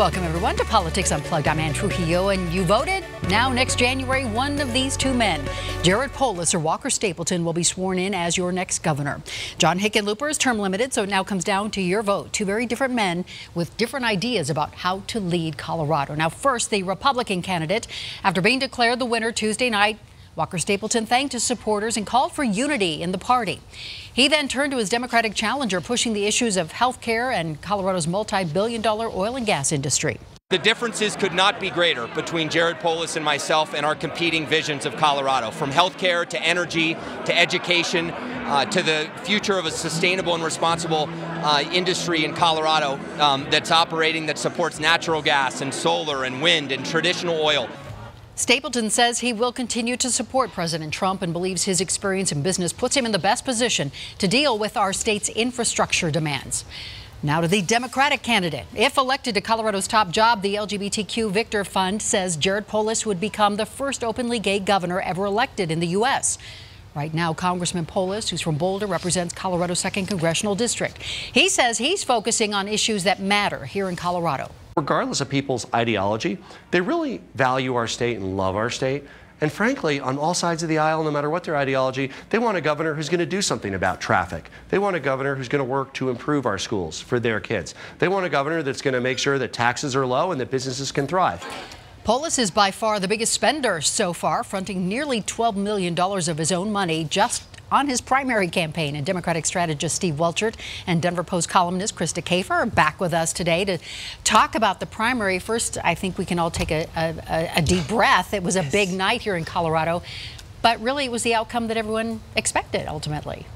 Welcome, everyone, to Politics Unplugged. I'm Ann Trujillo, and you voted. Now, next January, one of these two men, Jared Polis or Walker Stapleton, will be sworn in as your next governor. John Hickenlooper is term limited, so it now comes down to your vote. Two very different men with different ideas about how to lead Colorado. Now, first, the Republican candidate. After being declared the winner Tuesday night, Walker Stapleton thanked his supporters and called for unity in the party. He then turned to his Democratic challenger, pushing the issues of health care and Colorado's multi-billion-dollar oil and gas industry. The differences could not be greater between Jared Polis and myself and our competing visions of Colorado, from healthcare to energy to education to the future of a sustainable and responsible industry in Colorado that's operating, that supports natural gas and solar and wind and traditional oil. Stapleton says he will continue to support President Trump and believes his experience in business puts him in the best position to deal with our state's infrastructure demands. Now to the Democratic candidate. If elected to Colorado's top job, the LGBTQ Victor Fund says Jared Polis would become the first openly gay governor ever elected in the U.S. Right now, Congressman Polis, who's from Boulder, represents Colorado's 2nd Congressional District. He says he's focusing on issues that matter here in Colorado. Regardless of people's ideology, they really value our state and love our state. And frankly, on all sides of the aisle, no matter what their ideology, they want a governor who's going to do something about traffic. They want a governor who's going to work to improve our schools for their kids. They want a governor that's going to make sure that taxes are low and that businesses can thrive. Polis is by far the biggest spender so far, fronting nearly $12 million of his own money just on his primary campaign. And Democratic strategist Steve Welchert and Denver Post columnist Krista Kafer are back with us today to talk about the primary. First, I think we can all take a deep breath. It was a big night here in Colorado, but really it was the outcome that everyone expected ultimately.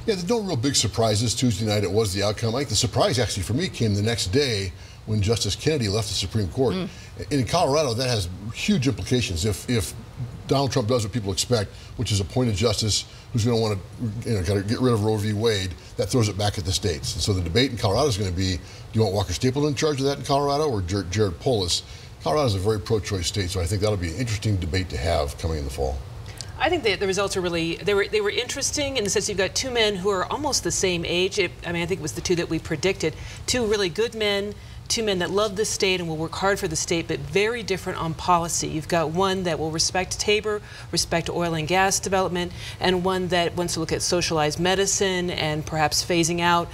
Yeah, there's no real big surprises. Tuesday night it was the outcome. I think the surprise actually for me came the next day when Justice Kennedy left the Supreme Court. In Colorado, that has huge implications. If Donald Trump does what people expect, which is appoint a justice who's going to want to, kind of get rid of Roe v. Wade, that throws it back at the states. And so the debate in Colorado is going to be, do you want Walker Stapleton in charge of that in Colorado or Jared Polis? Colorado is a very pro-choice state, so I think that'll be an interesting debate to have coming in the fall. I think the results are really, they were interesting in the sense you've got two men who are almost the same age. I think it was the two that we predicted. Two really good men, two men that love the state and will work hard for the state, but very different on policy. You've got one that will respect Tabor, respect oil and gas development, and one that wants to look at socialized medicine and perhaps phasing out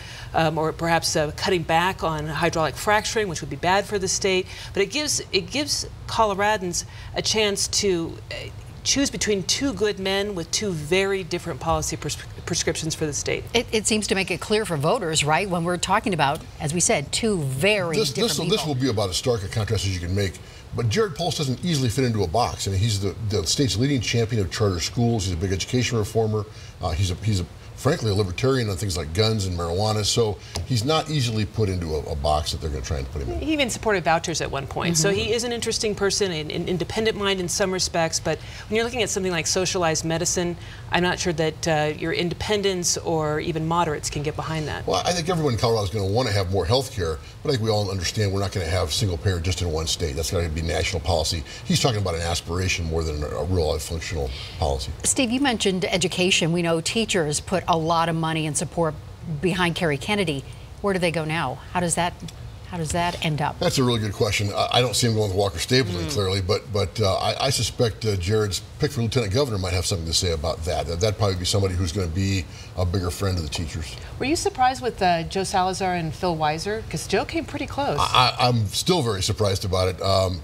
or perhaps cutting back on hydraulic fracturing, which would be bad for the state. But it gives Coloradans a chance to choose between two good men with two very different policy prescriptions for the state. It seems to make it clear for voters, right, when we're talking about, as we said, two very different people. This will be about as stark a contrast as you can make. But Jared Polis doesn't easily fit into a box. I mean, he's the state's leading champion of charter schools. He's a big education reformer. He's frankly a libertarian on things like guns and marijuana, so he's not easily put into a box that they're going to try and put him in. He even supported vouchers at one point, so he is an interesting person, an independent mind in some respects, but when you're looking at something like socialized medicine, I'm not sure that your independents or even moderates can get behind that. Well, I think everyone in Colorado is going to want to have more health care, but I think we all understand we're not going to have single payer just in one state. That's going to be national policy. He's talking about an aspiration more than a real functional policy. Steve, you mentioned education. We know teachers put a lot of money and support behind Kerry Kennedy. Where do they go now? How does that end up? That's a really good question. I don't see him going with Walker Stapleton clearly, but I suspect Jared's pick for lieutenant governor might have something to say about that. That'd probably be somebody who's going to be a bigger friend of the teachers. Were you surprised with Joe Salazar and Phil Weiser? Because Joe came pretty close. I'm still very surprised about it.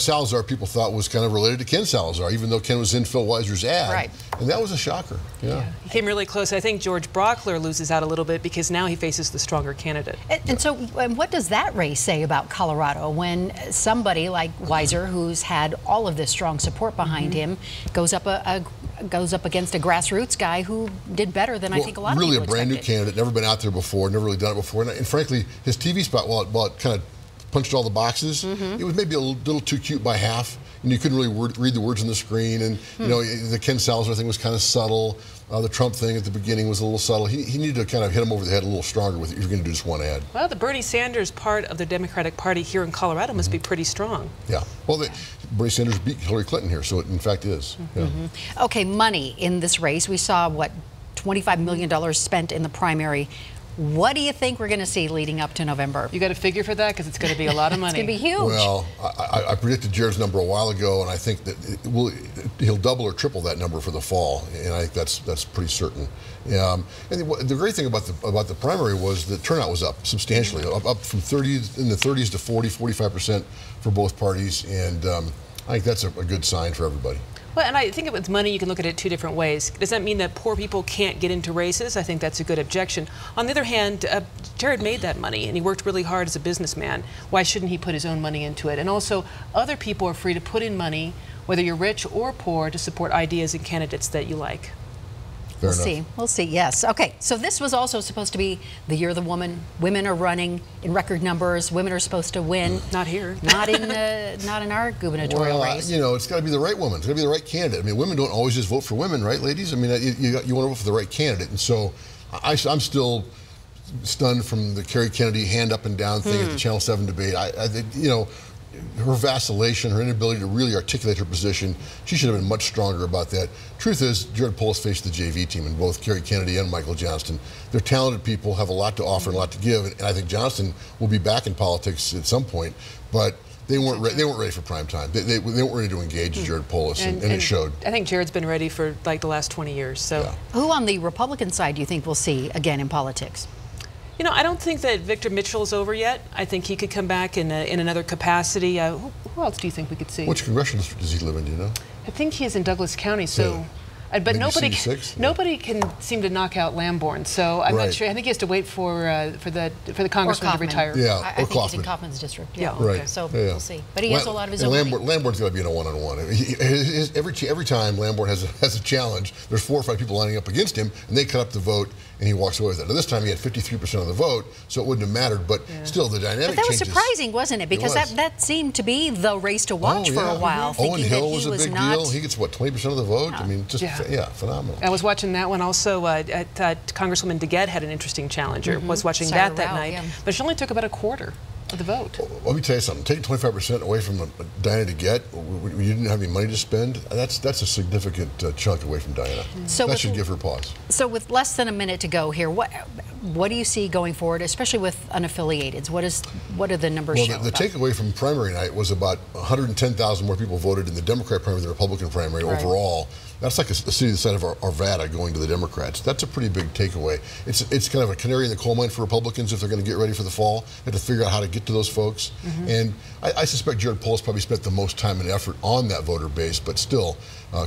Salazar people thought was kind of related to Ken Salazar, even though Ken was in Phil Weiser's ad. Right. And that was a shocker. Yeah. He came really close. I think George Brockler loses out a little bit because now he faces the stronger candidate. And so what does that race say about Colorado when somebody like Weiser, who's had all of this strong support behind him, goes up against a grassroots guy who did better than I think a lot of people expected? Really a brand new candidate, never been out there before, never really done it before. And frankly, his TV spot, while it kind of punched all the boxes, it was maybe a little too cute by half. And you couldn't really read the words on the screen. And the Ken Salazar thing was kind of subtle. The Trump thing at the beginning was a little subtle. He needed to kind of hit him over the head a little stronger with it if you're going to do just one ad. Well, the Bernie Sanders part of the Democratic Party here in Colorado must be pretty strong. Yeah. Well, Bernie Sanders beat Hillary Clinton here, so it in fact is. Yeah. Okay, money in this race. We saw, what, $25 million spent in the primary. What do you think we're going to see leading up to November? You got to figure for that because it's going to be a lot of money. It's going to be huge. Well, I predicted Jared's number a while ago, and I think that he'll double or triple that number for the fall, and I think that's pretty certain. And the great thing about the primary was the turnout was up substantially, up from 30s to 40, 45% for both parties, and I think that's a good sign for everybody. Well, and I think with money, you can look at it two different ways. Does that mean that poor people can't get into races? I think that's a good objection. On the other hand, Jared made that money, and he worked really hard as a businessman. Why shouldn't he put his own money into it? And also, other people are free to put in money, whether you're rich or poor, to support ideas and candidates that you like. We'll see. We'll see. Yes. Okay. So this was also supposed to be the year of the woman. Women are running in record numbers. Women are supposed to win. Not here. Not in our gubernatorial race. You know, it's got to be the right woman. It's got to be the right candidate. I mean, women don't always just vote for women, right, ladies? I mean, you want to vote for the right candidate. And so, I'm still stunned from the Kerry Kennedy hand up and down thing at the Channel 7 debate. I think, you know, her vacillation, her inability to really articulate her position, she should have been much stronger about that. Truth is, Jared Polis faced the JV team in both Kerry Kennedy and Michael Johnston. They're talented people, have a lot to offer and a lot to give, and I think Johnston will be back in politics at some point, but they weren't ready for prime time. They weren't ready to engage Jared Polis, and it showed. I think Jared's been ready for like the last 20 years. So, yeah. Who on the Republican side do you think we'll see again in politics? You know, I don't think that Victor Mitchell is over yet. I think he could come back in another capacity. Who else do you think we could see? Which congressional district does he live in, do you know? I think he is in Douglas County, so... Yeah. But maybe nobody can seem to knock out Lamborn, so I'm not sure. I think he has to wait for the congressman to retire. Yeah, I think he's in Kaufman's district. Yeah, yeah. Okay. So we'll see. But he has a lot of his own. Lamborn's got to be in a one-on-one. Every time Lamborn has a challenge, there's 4 or 5 people lining up against him, and they cut up the vote, and he walks away with it. Now this time he had 53% of the vote, so it wouldn't have mattered. But still, the dynamic changes. But that was surprising, wasn't it? Because that seemed to be the race to watch for a while. Owen Hill was a big deal. He gets what, 20% of the vote? I mean, just phenomenal. I was watching that one also. Congresswoman DeGette had an interesting challenger. Was watching that night, but she only took about a quarter of the vote. Well, let me tell you something. Taking 25% away from Diana DeGette, when you didn't have any money to spend, that's a significant chunk away from Diana. So that should give her pause. So with less than a minute to go here, what do you see going forward, especially with unaffiliateds? What are the numbers show? Well, the takeaway from primary night was about 110,000 more people voted in the Democrat primary than the Republican primary overall. That's like a city the size of Arvada going to the Democrats. That's a pretty big takeaway. It's kind of a canary in the coal mine for Republicans if they're going to get ready for the fall. They have to figure out how to get to those folks. And I suspect Jared Polis probably spent the most time and effort on that voter base, but still,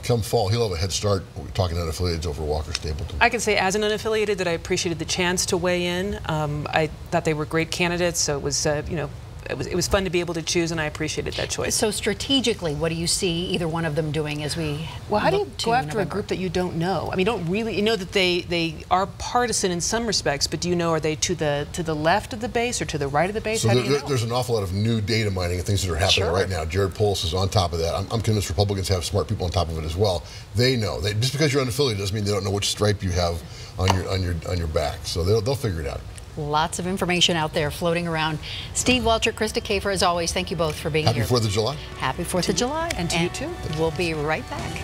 come fall, he'll have a head start talking unaffiliated over Walker Stapleton. I can say as an unaffiliated that I appreciated the chance to weigh in. I thought they were great candidates, so it was, it was fun to be able to choose, and I appreciated that choice. So strategically, what do you see either one of them doing as we how do you go after a group that you don't know? I mean, you know that they are partisan in some respects, but do you know, are they to the left of the base or to the right of the base? So there's an awful lot of new data mining and things that are happening right now. Jared Polis is on top of that. I'm convinced Republicans have smart people on top of it as well. They know. Just because you're unaffiliated doesn't mean they don't know which stripe you have on your back. So they'll figure it out. Lots of information out there floating around. Steve Walter, Krista Kafer, as always, thank you both for being here. Happy 4th of July. Happy 4th of July. And to you too. We'll be right back.